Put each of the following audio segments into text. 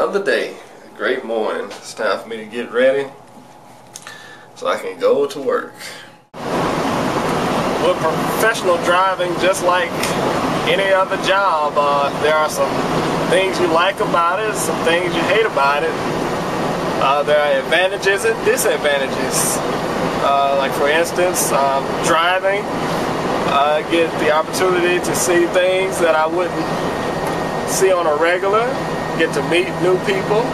another day, a great morning. It's time for me to get ready so I can go to work. With professional driving, just like any other job, there are some things you like about it, some things you hate about it. There are advantages and disadvantages. Like for instance, driving, I get the opportunity to see things that I wouldn't see on a regular, get to meet new people,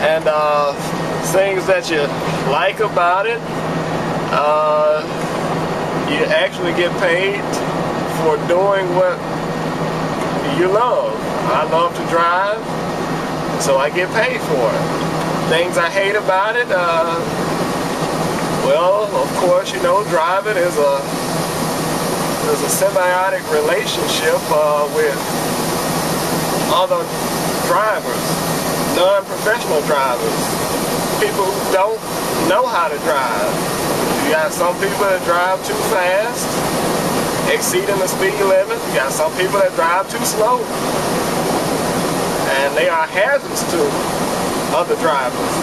and things that you like about it. You actually get paid for doing what you love. I love to drive, so I get paid for it. Things I hate about it, well, of course, you know, driving is a symbiotic relationship with other drivers, non-professional drivers, people who don't know how to drive. You got some people that drive too fast, exceeding the speed limit. You got some people that drive too slow, and they are hazards to other drivers.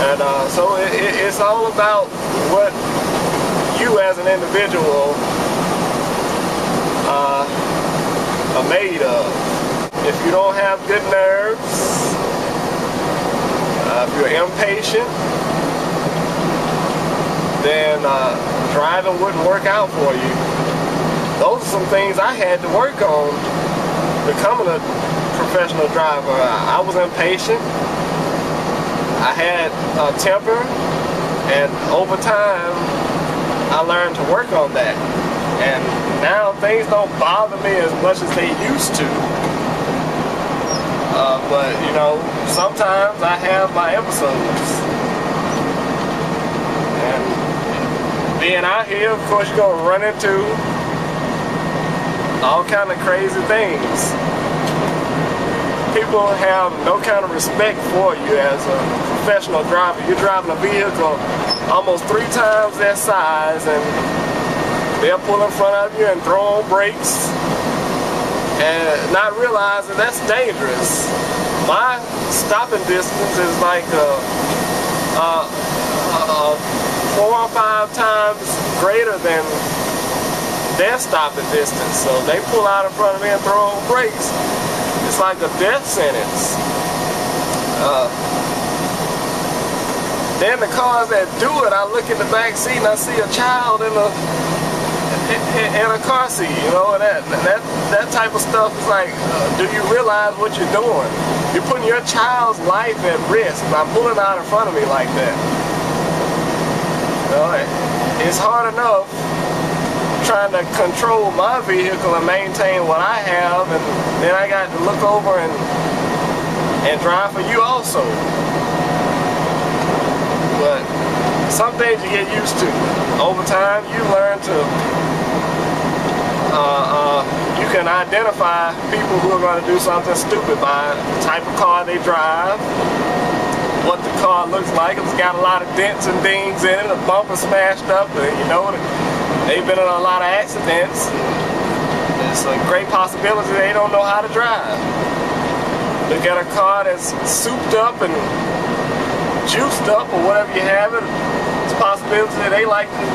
And so it's all about what you as an individual are made of. If you don't have good nerves, if you're impatient, then driving wouldn't work out for you. Those are some things I had to work on becoming a professional driver. I was impatient. I had a temper, and over time I learned to work on that. And now things don't bother me as much as they used to. But you know, sometimes I have my episodes. And being out here, of course, you're gonna run into all kind of crazy things. People have no kind of respect for you as a professional driver. You're driving a vehicle almost 3 times that size, and they'll pull in front of you and throw on brakes and not realizing that's dangerous. My stopping distance is like 4 or 5 times greater than their stopping distance. So they pull out in front of me and throw on brakes. It's like a death sentence. Then the cars that do it, I look in the back seat and I see a child in a car seat, you know, and that type of stuff is like, do you realize what you're doing? You're putting your child's life at risk by pulling out in front of me like that. You know, it's hard enough trying to control my vehicle and maintain what I have, and then I got to look over and drive for you also. But some things you get used to. Over time, you learn to, you can identify people who are going to do something stupid by the type of car they drive, what the car looks like. If it's got a lot of dents and dings in it, a bumper smashed up, and you know, they've been in a lot of accidents. It's a great possibility they don't know how to drive. Look at a car that's souped up and juiced up or whatever you have it. It's a possibility that they like to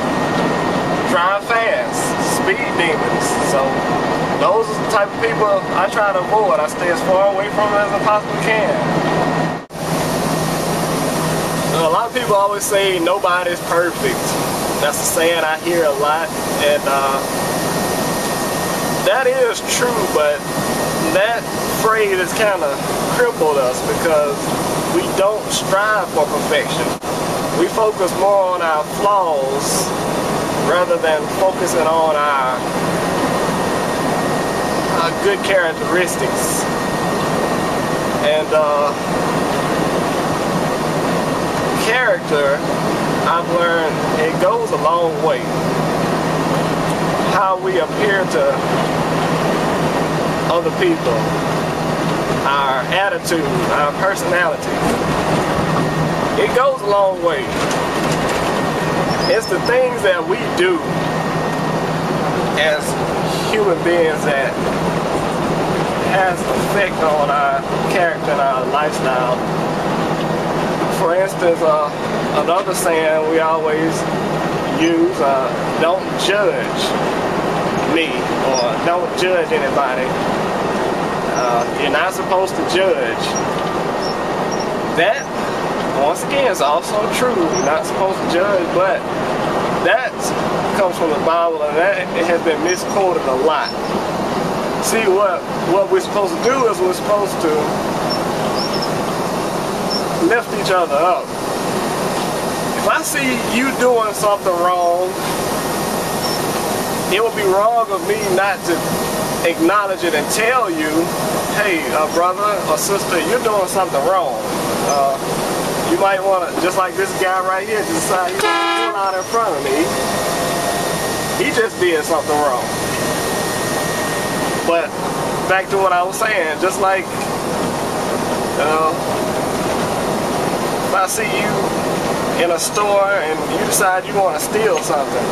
drive fast, speed demons. So those are the type of people I try to avoid. I stay as far away from them as I possibly can. A lot of people always say nobody's perfect. That's a saying I hear a lot, and that is true, but that phrase has kind of crippled us because we don't strive for perfection. We focus more on our flaws rather than focusing on our good characteristics. And character, I've learned, it goes a long way. How we appear to other people, our attitude, our personality, it goes a long way. It's the things that we do as human beings that has an effect on our character and our lifestyle. For instance, another saying we always use, don't judge me, or don't judge anybody. You're not supposed to judge. That, once again, is also true. You're not supposed to judge, but that comes from the Bible, and that it has been misquoted a lot. See, what we're supposed to do is we're supposed to lift each other up. If I see you doing something wrong, it would be wrong of me not to acknowledge it and tell you, hey, brother or sister, you're doing something wrong. You might want to, just like this guy right here, decide he's going out in front of me. He just did something wrong. But back to what I was saying, just like if I see you in a store and you decide you want to steal something.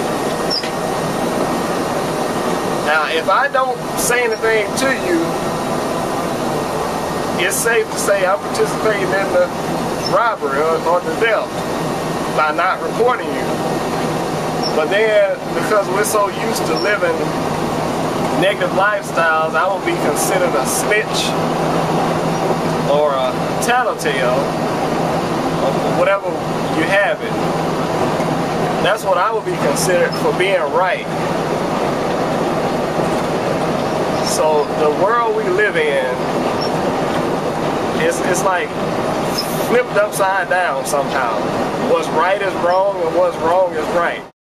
Now, if I don't say anything to you, it's safe to say I'm participating in the robbery or the theft by not reporting you. But then, because we're so used to living negative lifestyles, I will be considered a snitch or a tattletale, or whatever you have it. That's what I would be considered for being right. So the world we live in, it's like flipped upside down somehow. What's right is wrong and what's wrong is right.